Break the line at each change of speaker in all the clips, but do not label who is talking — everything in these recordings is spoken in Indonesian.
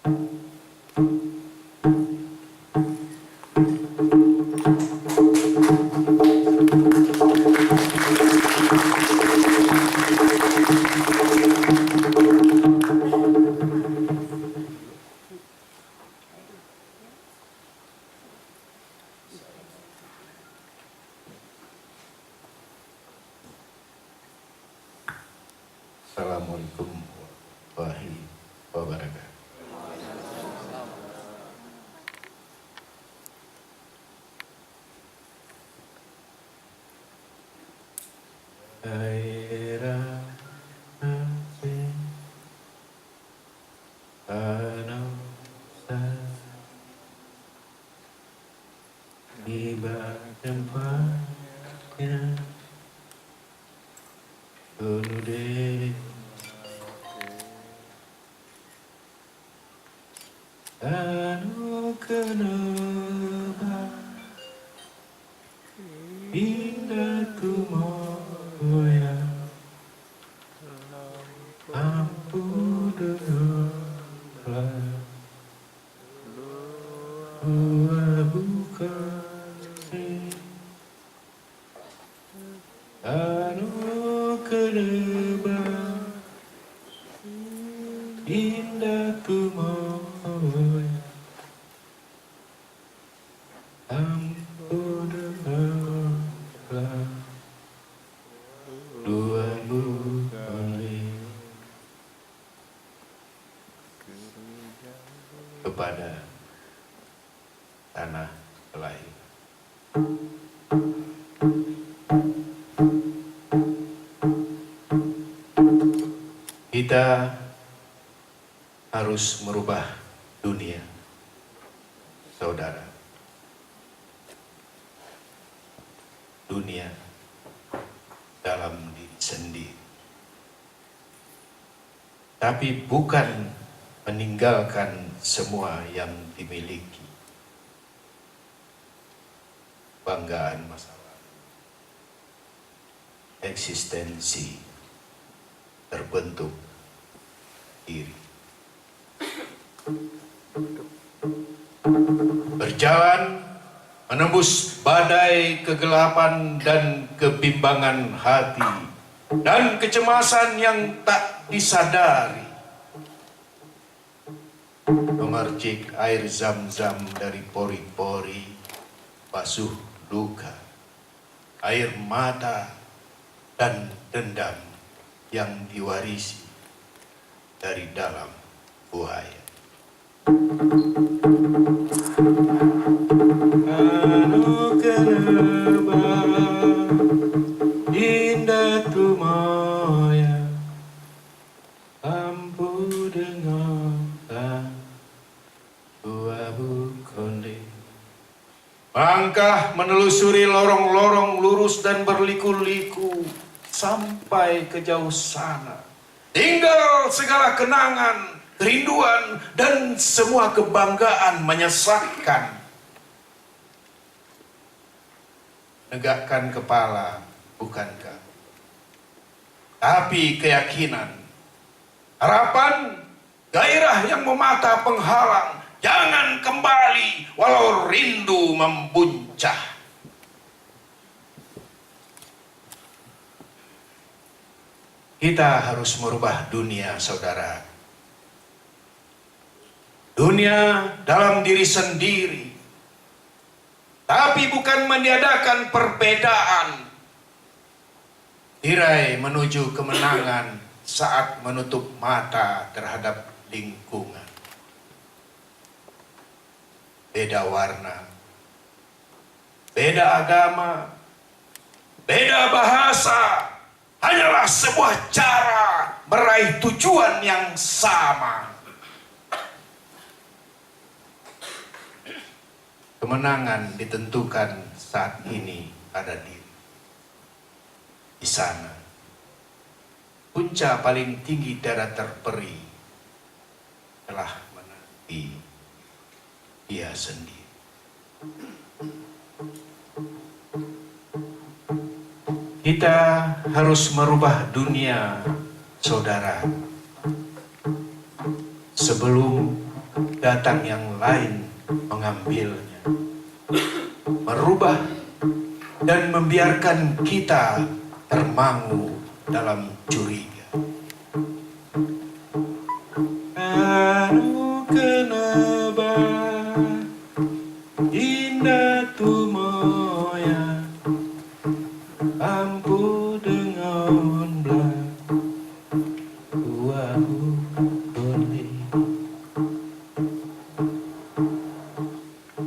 Assalamualaikum warahmatullahi wabarakatuh. Daerah asing Anosa tiba tempatnya penuh deh. Anu kenapa indah kumoya ampun dengarlah bukan anu kenapa indah kumoya ampun dengarlah dua kali kepada tanah lahir. Kita harus merubah dunia, saudara. Dunia dalam diri sendiri. Tapi bukan meninggalkan semua yang dimiliki. Banggaan masa lalu. Eksistensi terbentuk diri. Berjalan menembus badai kegelapan dan kebimbangan hati dan kecemasan yang tak disadari. Memercik air zam-zam dari pori-pori, basuh luka, air mata dan dendam yang diwarisi dari dalam buaya. Anu kenapa indah kumoya ampu dengarkan buahu konde. Langkah menelusuri lorong-lorong lurus dan berliku-liku sampai ke jauh sana. Tinggal segala kenangan, kerinduan, dan semua kebanggaan menyesatkan. Negakkan kepala, bukankah? Tapi keyakinan, harapan, gairah yang memata penghalang, jangan kembali walau rindu membuncah. Kita harus merubah dunia, saudara. Dunia dalam diri sendiri. Tapi bukan meniadakan perbedaan. Tirai menuju kemenangan saat menutup mata terhadap lingkungan. Beda warna, beda agama, beda bahasa, hanyalah sebuah cara meraih tujuan yang sama. Kemenangan ditentukan saat ini pada diri. Di sana, puncak paling tinggi daerah terperi telah menanti dia sendiri. Kita harus merubah dunia, saudara, sebelum datang yang lain mengambilnya, merubah dan membiarkan kita termangu dalam curiga. Anu kenapa indah tu moya ampu dengan belah wahu boleh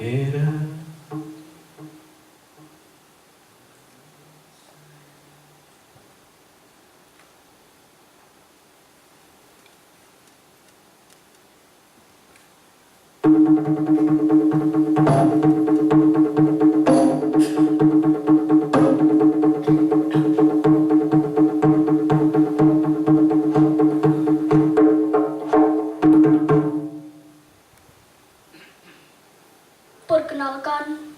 era.
Perkenalkan,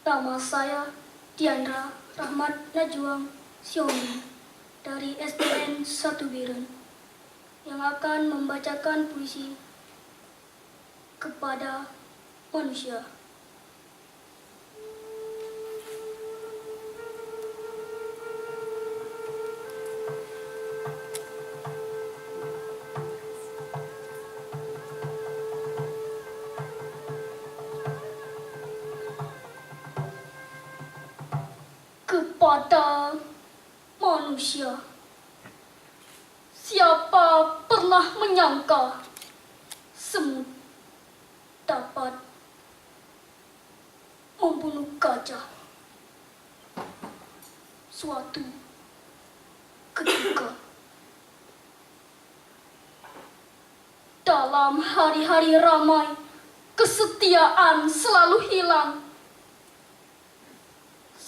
nama saya Diandra Rahmat Najwa Siomi dari SDN 1 Biren yang akan membacakan puisi kepada manusia. Kepada manusia, siapa pernah menyangka semut dapat membunuh gajah? Suatu ketika, dalam hari-hari ramai, kesetiaan selalu hilang.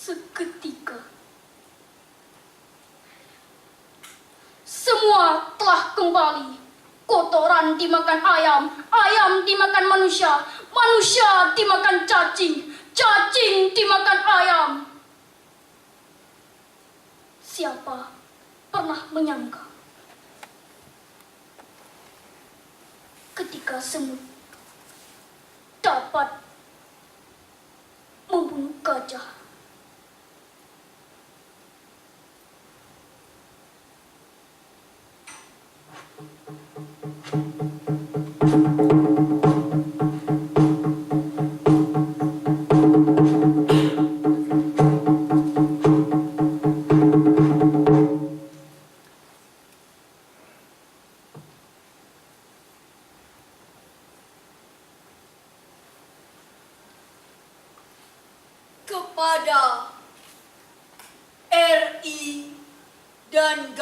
Seketika, semua telah kembali. Kotoran dimakan ayam, ayam dimakan manusia, manusia dimakan cacing, cacing dimakan ayam. Siapa pernah menyangka ketika semut dapat membunuh gajah?
Kepada RI dan G,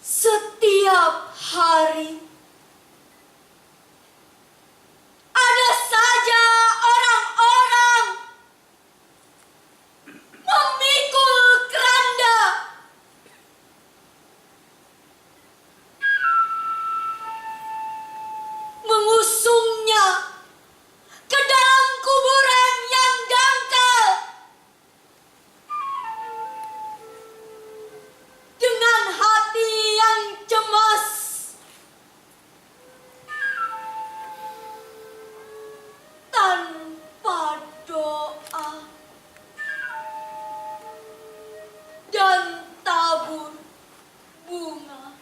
setiap hari ada saja orang-orang memikul keranda, mengusungnya ke dalam kuburan yang dangkal dengan hati yang cemas. Tanpa doa dan tabur bunga.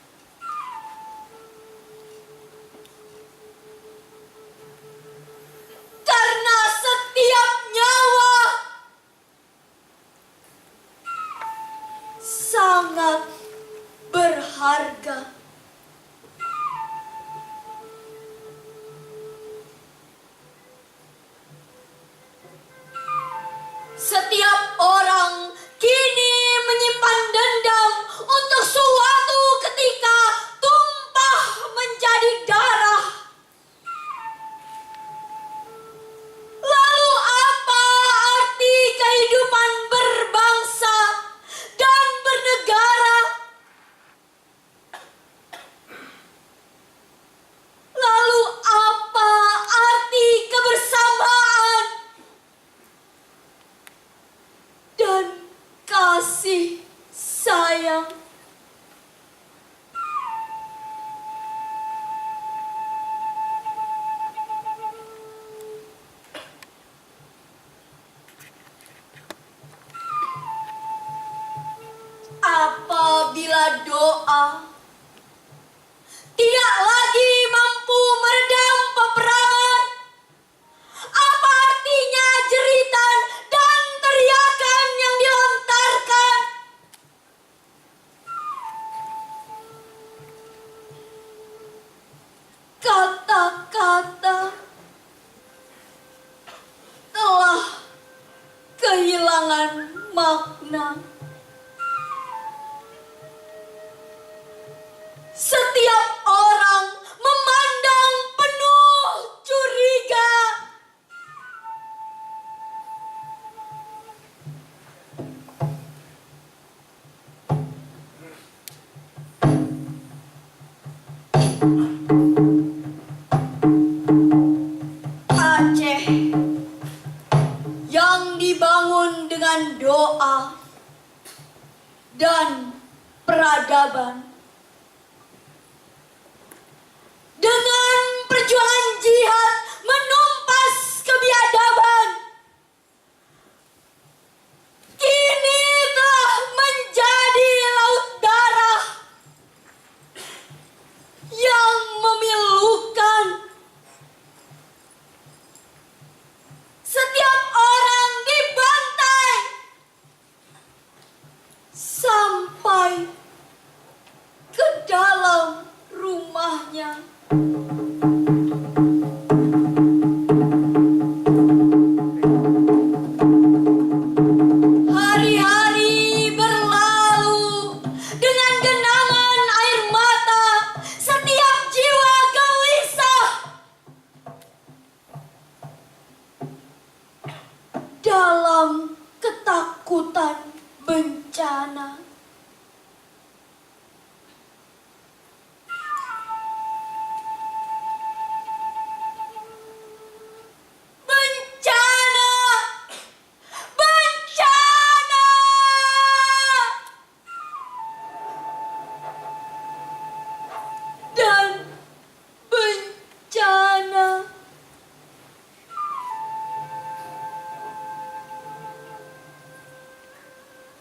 Karena setiap nyawa sangat berharga. Setiap orang kini menyimpan dendam untuk suatu ketika tumpah menjadi darah. Lalu apa arti kehidupan berbangsa dan bernegara apabila doa tidak lagi mampu meredam peperangan? Apa artinya jeritan dan teriakan yang dilontarkan? Kata-kata telah kehilangan makna. Setiap orang memandang penuh curiga. Aceh yang dibangun dengan doa dan peradaban, dengan perjuangan jihad menumpas kebiadaban, kini telah menjadi laut darah yang memilukan. Setiap orang dibantai sampai ke dalam rumahnya. Hari-hari berlalu dengan genangan air mata, setiap jiwa gelisah dalam ketakutan bencana. Bencana! Bencana! Dan bencana.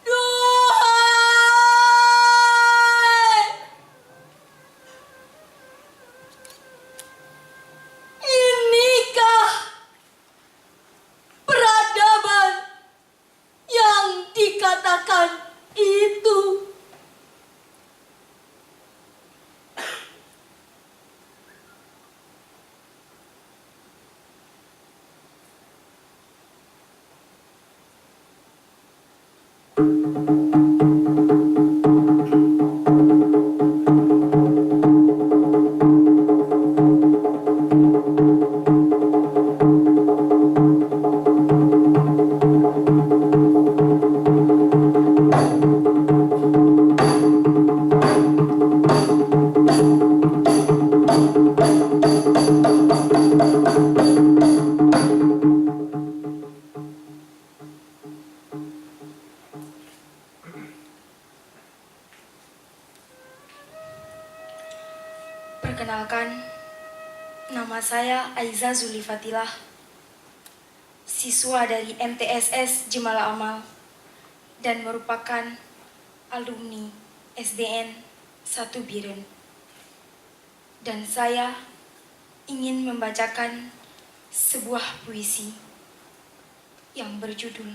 Duhai! Inikah peradaban yang dikatakan itu?
Perkenalkan, nama saya Aiza Zulifatilah, siswa dari MTSS Jemala Amal dan merupakan alumni SDN 1 Biren. Dan saya ingin membacakan sebuah puisi yang berjudul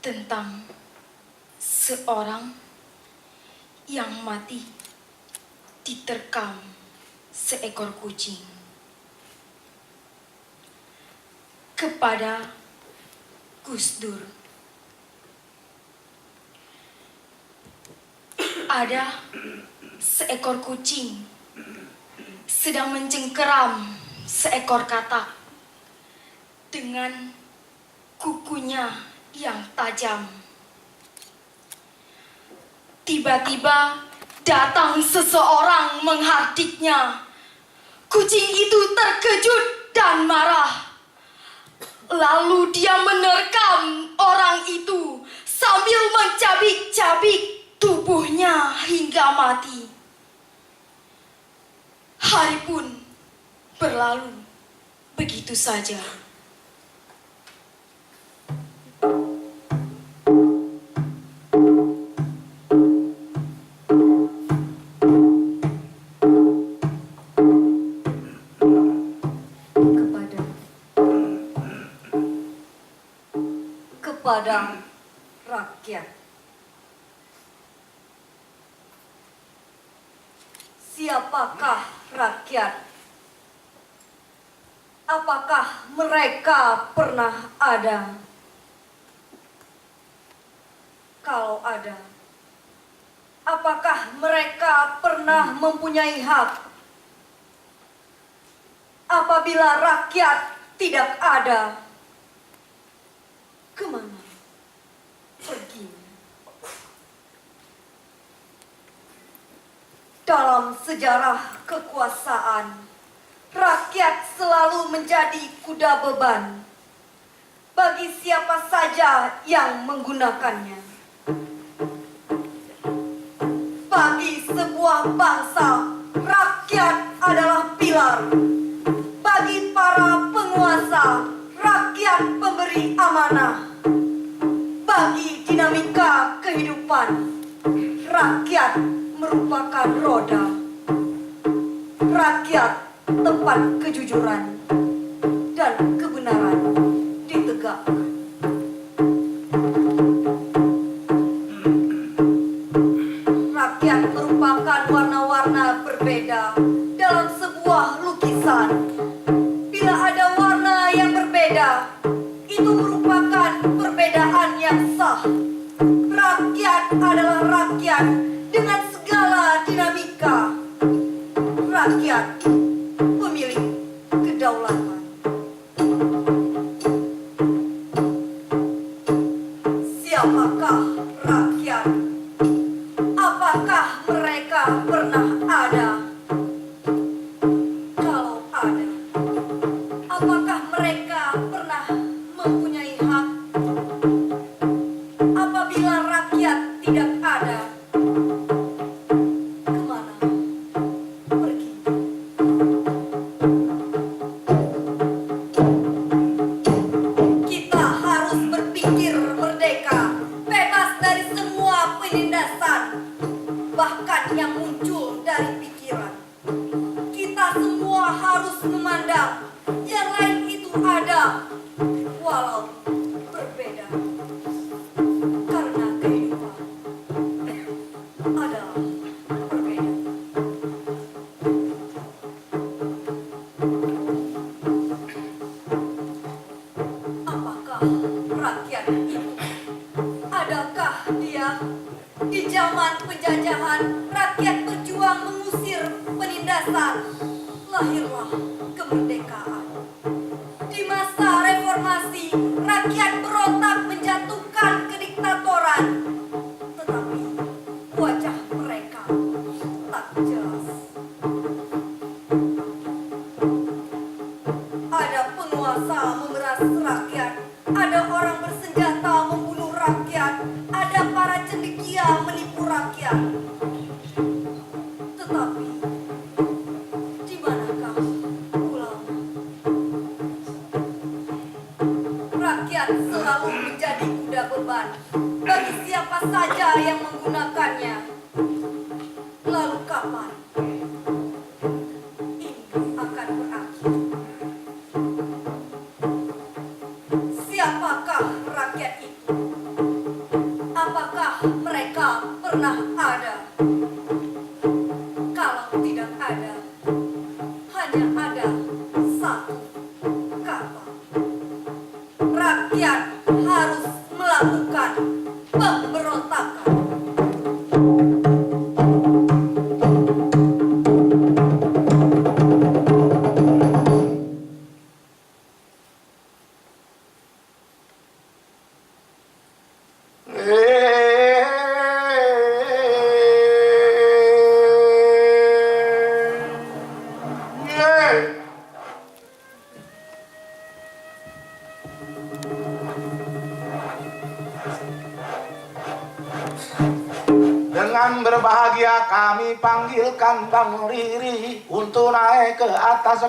tentang seorang yang mati diterkam seekor kucing. Kepada Gus Dur. Ada seekor kucing sedang mencengkeram seekor katak dengan kukunya yang tajam. Tiba-tiba datang seseorang menghardiknya. Kucing itu terkejut dan marah. Lalu dia menerkam orang itu sambil mencabik-cabik tubuhnya hingga mati. Hari pun berlalu begitu saja.
Siapakah rakyat? Apakah mereka pernah ada? Kalau ada, apakah mereka pernah mempunyai hak? Apabila rakyat tidak ada, kemana perginya? Dalam sejarah kekuasaan, rakyat selalu menjadi kuda beban bagi siapa saja yang menggunakannya. Bagi sebuah bangsa, rakyat adalah pilar. Bagi para penguasa, rakyat pemberi amanah. Bagi dinamika kehidupan, rakyat merupakan roda. Rakyat tempat kejujuran dan kebenaran ditegakkan. Rakyat merupakan warna-warna berbeda dalam sebuah lukisan. Bila ada warna yang berbeda, itu merupakan perbedaan yang sah. Rakyat adalah rakyat dengan segala dinamika. Rakyat pemilik kedaulatan. Siapakah rakyat? Apakah mereka pernah ada? Kalau ada, apakah mereka pernah mempunyai hak? Apabila rakyat tidak ada, kemana pergi? Kita harus berpikir merdeka, bebas dari semua penindasan, bahkan yang muncul dari pikiran. Kita semua harus memandang yang lain itu ada, walau berbeda. Karena kehidupan adalah berbeda. Apakah rakyat itu? Adakah dia? Di zaman penjajahan, rakyat berjuang mengusir penindasan. Lahirlah kemerdekaan. Di masa reformasi, rakyat berontak menjatuhkan kediktatoran. Tetapi wajah mereka tak jelas. Ada penguasa memeras rakyat, ada orang bersenjata membunuh rakyat, ada para cendekia menipu rakyat. Tetapi di manakah ulama? Rakyat selalu menjadi kuda beban bagi siapa saja yang menggunakannya. Lalu kapan ini akan berakhir? Siapakah rakyat itu? Apakah mereka pernah ada? Kalau tidak ada, hanya ada satu kata. Rakyat harus melakukan pemberontakan.
Dengan berbahagia kami panggilkan Bang Riri untuk naik ke atas